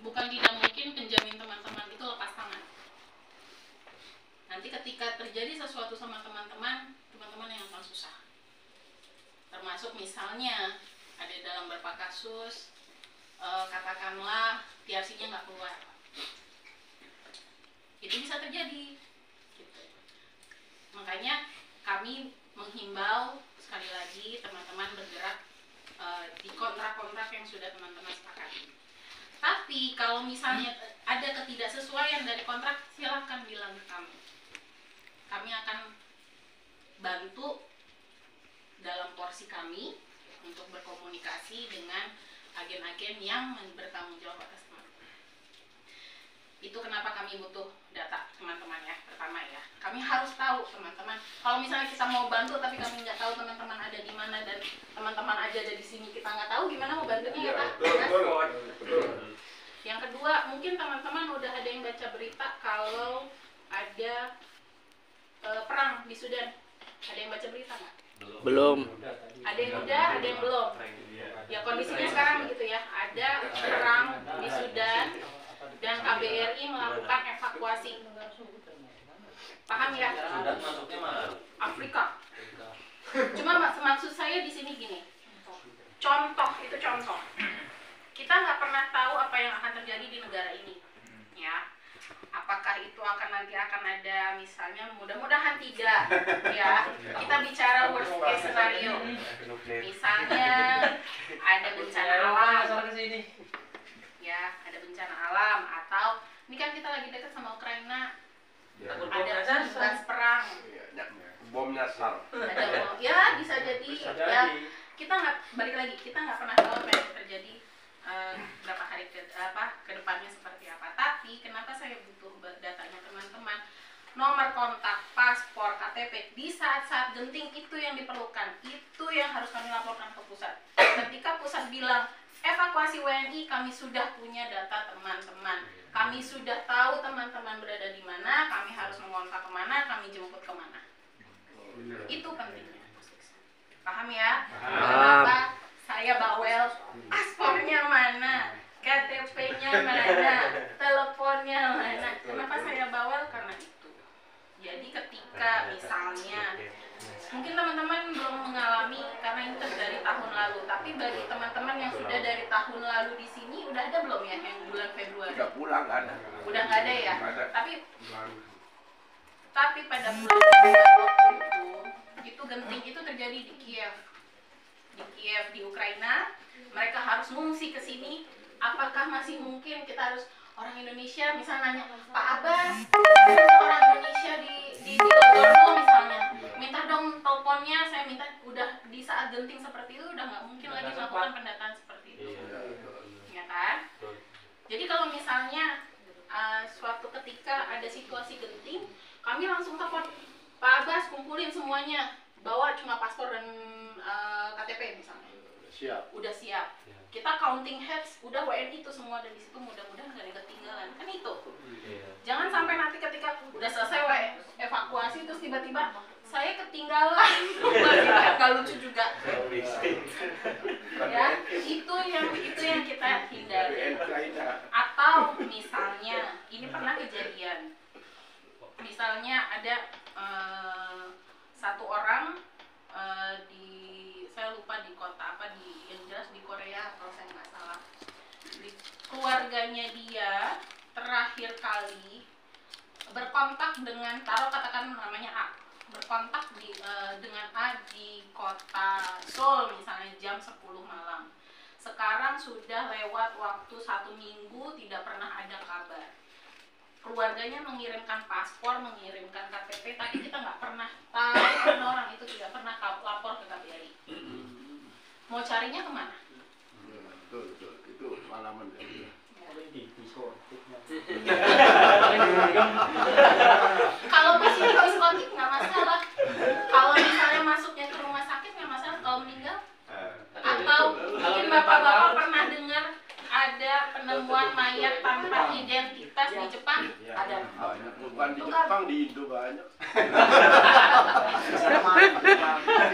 bukan tidak mungkin penjamin teman-teman itu lepas tangan. Nanti ketika terjadi sesuatu sama teman-teman yang akan susah. Termasuk misalnya ada dalam beberapa kasus, katakanlah TRC-nya nggak keluar, itu bisa terjadi. Gitu. Makanya kami menghimbau sekali lagi teman-teman bergerak di kontrak-kontrak yang sudah teman-teman sepakati. Tapi kalau misalnya ada ketidaksesuaian dari kontrak, silahkan bilang ke kami. Kami akan bantu dalam porsi kami untuk berkomunikasi dengan agen-agen yang bertanggung jawab atas teman-teman. Itu kenapa kami butuh data teman-teman ya. Pertama ya, kami harus tahu teman-teman. Kalau misalnya kita mau bantu tapi kami nggak tahu teman-teman ada di mana dan teman-teman aja ada di sini, kita nggak tahu gimana mau bantunya ya Pak. Yang kedua, mungkin teman-teman udah ada yang baca berita kalau ada perang di Sudan. Ada yang baca berita nggak? Belum. Ada yang udah, ada yang belum. Ya kondisinya sekarang begitu ya. Ada perang di Sudan dan KBRI melakukan evakuasi. Paham ya? Sudan masuknya mana? Afrika. Cuma maksud saya di sini gini. Contoh, itu contoh. Kita nggak pernah tahu apa yang akan terjadi di negara ini. Ya. Apakah itu nanti akan ada misalnya, mudah-mudahan tidak ya, kita bicara worst case scenario, misalnya ada bencana alam ya, ada bencana alam, atau ini kan kita lagi dekat sama Ukraina, ada gas perang, bom nyasar, ada bom, ya bisa jadi ya, kita nggak, balik lagi, kita nggak pernah tahu apa yang terjadi berapa hari ke depannya seperti apa. Tapi kenapa saya butuh datanya teman-teman, nomor kontak, paspor, KTP di saat-saat genting itu yang diperlukan, itu yang harus kami laporkan ke pusat. Ketika pusat bilang evakuasi WNI, kami sudah punya data teman-teman, kami sudah tahu teman-teman berada di mana, kami harus mengontak kemana, kami jemput kemana. Itu pentingnya. Paham ya? Kenapa saya bawel, paspornya mana, KTP-nya mana, teleponnya mana. Kenapa saya bawel? Karena itu. Jadi ketika misalnya, mungkin teman-teman belum mengalami karena itu dari tahun lalu, tapi bagi teman-teman yang sudah dari tahun lalu di sini, udah ada belum ya yang bulan Februari? udah pulang nggak ada. Udah nggak ada ya? Nggak ada. Tapi pada bulan Februari itu genting itu terjadi di Kiev. Di Kiev, di Ukraina, mereka harus mengungsi ke sini. Apakah masih mungkin kita harus orang Indonesia misalnya nanya, Pak Abbas, orang Indonesia di Lodorno misalnya, minta dong teleponnya, saya minta, udah di saat genting seperti itu udah nggak mungkin lagi melakukan pendataan seperti itu, ya kan? Jadi kalau misalnya suatu ketika ada situasi genting, kami langsung telepon, Pak Abbas kumpulin semuanya, bawa cuma paspor dan KTP misalnya. Siap. Udah siap. Kita counting heads, udah WNI itu semua ada di situ, mudah-mudahan nggak ada yang ketinggalan. Kan itu. Jangan sampai nanti ketika udah selesai evakuasi terus tiba-tiba saya ketinggalan. Nggak lucu juga. Ya, itu yang kita hindari. Atau misalnya, ini pernah kejadian. Misalnya ada satu orang saya lupa di kota apa, yang jelas di Korea kalau saya nggak salah, keluarganya dia terakhir kali berkontak dengan, taruh katakan namanya A, berkontak dengan A di kota Seoul misalnya jam 10 malam. Sekarang sudah lewat waktu 1 minggu, tidak pernah ada kabar. Keluarganya mengirimkan paspor, mengirimkan KTP, tapi kita nggak pernah tahu karena orang itu tidak pernah lapor ke KBRI. Mau carinya kemana? Betul, itu pengalaman dari Kalau masih di diskotik nggak masalah. Kalau misalnya masuknya ke rumah sakit nggak masalah. Kalau meninggal, atau mungkin bapak-bapak pernah dengar ada penemuan mayat tanpa identitas di Jepang? Ada. Bukan di Jepang, di Indo banyak.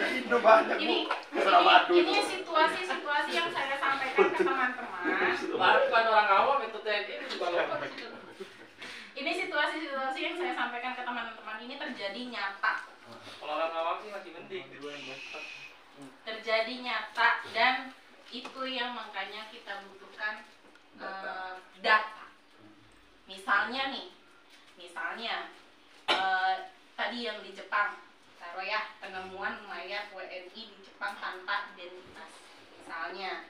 Di Indo banyak. Ini situasi-situasi yang saya sampaikan ke teman-teman. Bukan orang awam itu teh ini terjadi nyata. Kalau orang awam sih masih penting. Terjadi nyata, dan itu yang makanya kita butuhkan data. Misalnya tadi yang di Jepang, taruh ya, penemuan mayat WNI di Jepang tanpa identitas. Misalnya,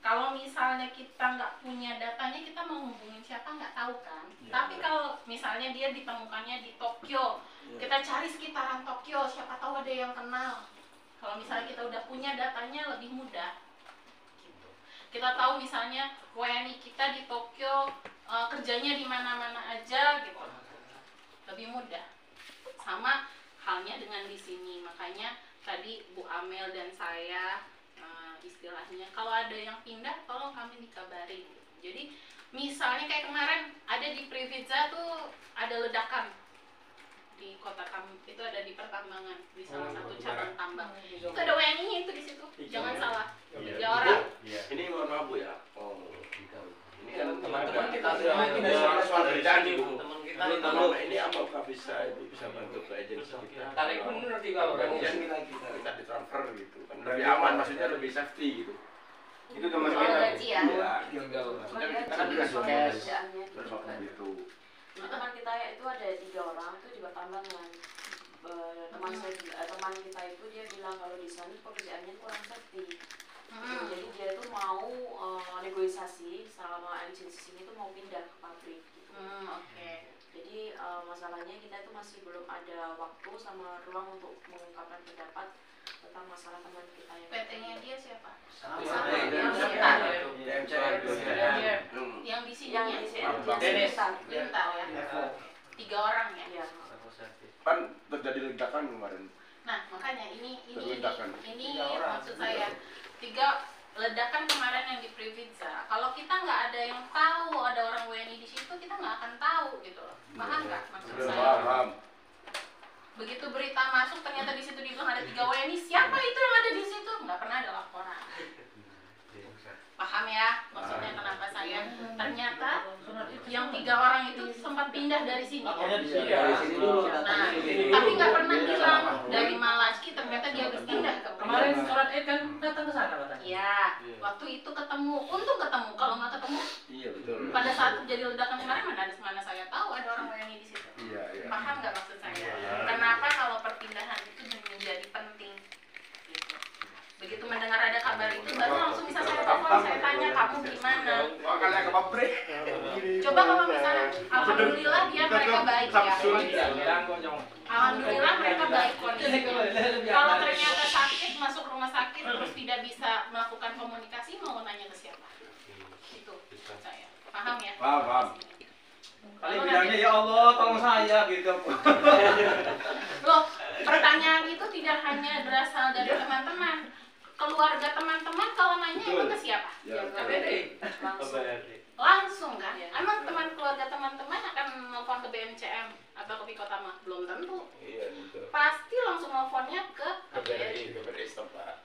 kalau misalnya kita nggak punya datanya, kita mau hubungin siapa nggak tahu kan. Tapi kalau misalnya dia ditemukannya di Tokyo, kita cari sekitaran Tokyo, siapa tahu ada yang kenal. Kalau misalnya kita udah punya datanya, lebih mudah gitu. Kita tahu misalnya WNI kita di Tokyo kerjanya di mana-mana aja gitu, lebih mudah. Sama halnya dengan di sini. Makanya tadi Bu Amel dan saya istilahnya kalau ada yang pindah tolong kami dikabarin. Jadi misalnya kayak kemarin ada di Privitza tuh ada ledakan di kota itu ada di pertambangan, di salah satu cabang tambang. Itu ada WNI-nya itu di situ. Jangan salah. 3 orang. Ini mohon maaf Bu ya. Ini kan Teman-teman kita soal kerjaan Bu. teman kita Teman ini apakah bisa bantu ke agensi kita? tarik bener nanti kalau Kemudian kita ditransfer gitu kan lebih aman, maksudnya lebih safety gitu. Itu teman Soal kita. gaji ya. Iya. Maksudnya kita kan dikasih cash. Berbakti gitu. Teman kita ya itu ada 3 orang itu juga tambangan. Teman kita itu dia bilang kalau di sana pekerjaannya kurang safety. Jadi dia itu mau negosiasi sama agensi sini tuh mau pindah ke pabrik gitu. Oke. Jadi masalahnya kita itu masih belum ada waktu sama ruang untuk mengungkapkan pendapat tentang masalah teman kita yang PT-nya dia siapa? Yang di sini yang ya? di sini Dennis. Lintal ya? 3 orang ya? Iya. Kan terjadi ledakan kemarin. Nah, makanya ini Ledakan. maksud saya 3 ledakan kemarin yang di Privitza. Kalau kita nggak ada yang tahu ada orang WNI di situ, kita nggak akan tahu gitu loh. Paham nggak maksud saya? Paham. Begitu berita masuk ternyata di situ dibilang ada 3 WNI, siapa itu yang ada di situ? Nggak pernah ada laporan. Paham ya maksudnya kenapa saya? Ternyata yang 3 orang itu sempat pindah dari sini. Nah, tapi nggak pernah bilang dari Malaski, ternyata dia habis pindah ke Kemarin sholat Id kan datang ke sana katanya. Iya, waktu itu ketemu, untung ketemu. Kalau nggak ketemu, Iya betul. pada saat terjadi ledakan kemarin mana saya tahu ada orang WNI di situ. Iya, iya. Paham nggak maksud saya? Kenapa kalau perpindahan itu menjadi penting? Gitu. Begitu mendengar ada kabar itu, baru langsung bisa saya telepon, saya tanya kamu gimana. Makanya ke pabrik. Coba kalau misalnya, alhamdulillah dia mereka baik ya. Alhamdulillah mereka baik kondisi. Kalau ternyata sakit masuk rumah sakit terus tidak bisa melakukan komunikasi, mau nanya ke siapa? Itu saya. Paham ya? Paham. Kali bilangnya ya Allah tolong saya gitu. Loh, pertanyaan itu tidak hanya berasal dari teman-teman. Keluarga teman-teman kalau nanya emang ke siapa? Ya, Langsung kan? Emang keluarga teman-teman akan nelfon ke BMCM atau ke Pikotama? Belum tentu. Iya, betul. Pasti langsung nelfonnya ke KBRI. KBRI setempat.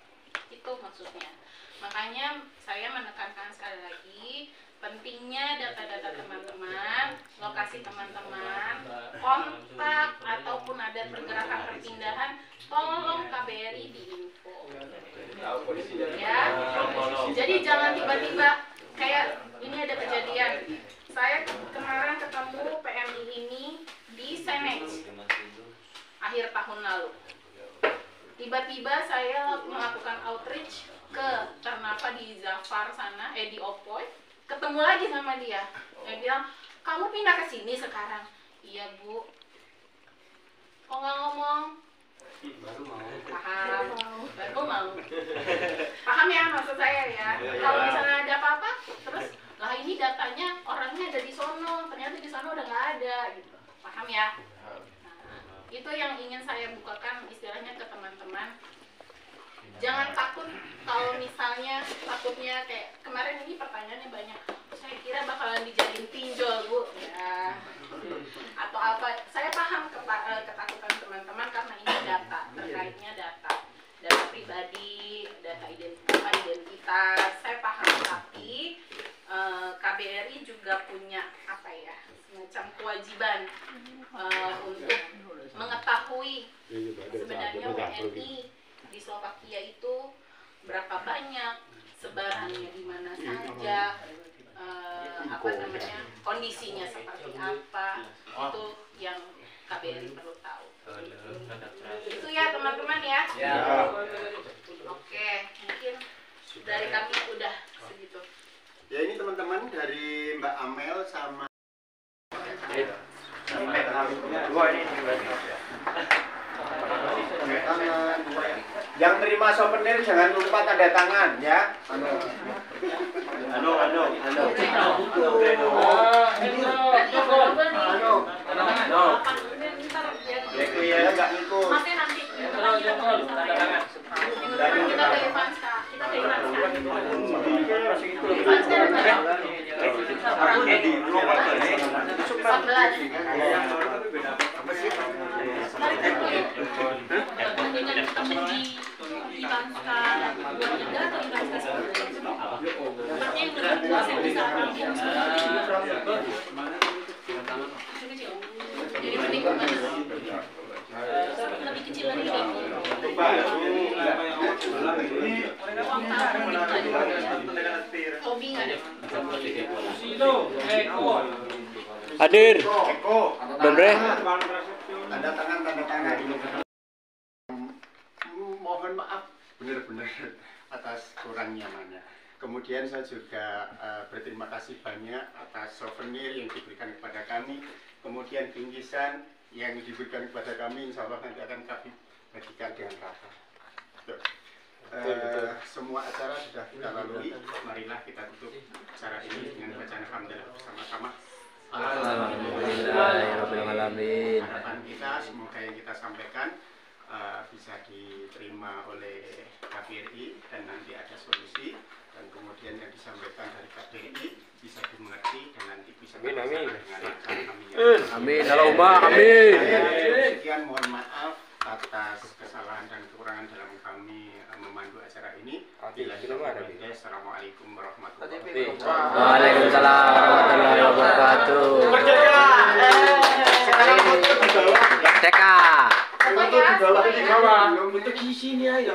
Itu maksudnya. Makanya saya menekankan sekali lagi pentingnya data-data teman-teman, lokasi teman-teman, kontak ataupun ada pergerakan perpindahan, tolong KBRI diinfo. Ya. Jadi jangan tiba-tiba kayak ini ada kejadian. Saya kemarin ketemu PMI ini di Senech akhir tahun lalu. Tiba-tiba saya melakukan outreach ke Ternapa di Zafar sana, di Opoy, ketemu lagi sama dia. Dia bilang, kamu pindah ke sini sekarang? Iya Bu. Kok nggak ngomong? Baru mau. Paham, baru mau. Paham ya maksud saya ya. Kalau misalnya ada apa-apa, terus lah ini datanya orangnya ada di sono, ternyata di sono udah nggak ada gitu. Paham ya? Nah, itu yang ingin saya bukakan istilahnya ke teman-teman. Jangan takut kalau misalnya takutnya kayak kemarin ini pertanyaannya banyak. Saya kira bakalan dijadiin pinjol Bu ya. Atau apa? Saya paham ketakutan teman-teman karena ini data, terkaitnya data pribadi, data identitas. Saya paham tapi karena KBRI juga punya apa ya, semacam kewajiban untuk mengetahui sebenarnya WNI di Slovakia itu berapa banyak, sebarannya di mana saja, apa namanya, kondisinya seperti apa, itu yang KBRI perlu tahu. Itu ya teman-teman ya. Oke, mungkin dari kami udah segitu. Ya ini teman-teman dari Mbak Amel sama yang terima souvenir jangan lupa tanda tangan ya. Ya nggak ikut. Masnya nanti kita ke Ivanska. Kita ke lebih kecil lagi deh. Hobi nggak? Hadir. Eko. Dombre. Tanda tangan. Mohon maaf benar-benar atas kurang nyamannya. Kemudian saya juga berterima kasih banyak atas souvenir yang diberikan kepada kami. Kemudian bingkisan yang diberikan kepada kami, insya Allah nanti akan kami bagikan dengan rata. Semua acara sudah kita lalui. Marilah kita tutup acara ini dengan bacaan alhamdulillah bersama-sama. Alhamdulillahirobbilalamin. Harapan kita semoga yang kita sampaikan bisa diterima oleh KBRI dan nanti ada solusi, dan kemudian yang disampaikan dari KBRI bisa dimengerti dan nanti bisa terlaksana dengan lancar. Amin. Allahumma amin. Sekian, mohon maaf atas kesalahan dan kekurangan dalam kami memandu acara ini. Assalamualaikum warahmatullahi wabarakatuh. Waalaikumsalam warahmatullahi wabarakatuh. Ceka. Foto di bawah. Untuk di sini aja.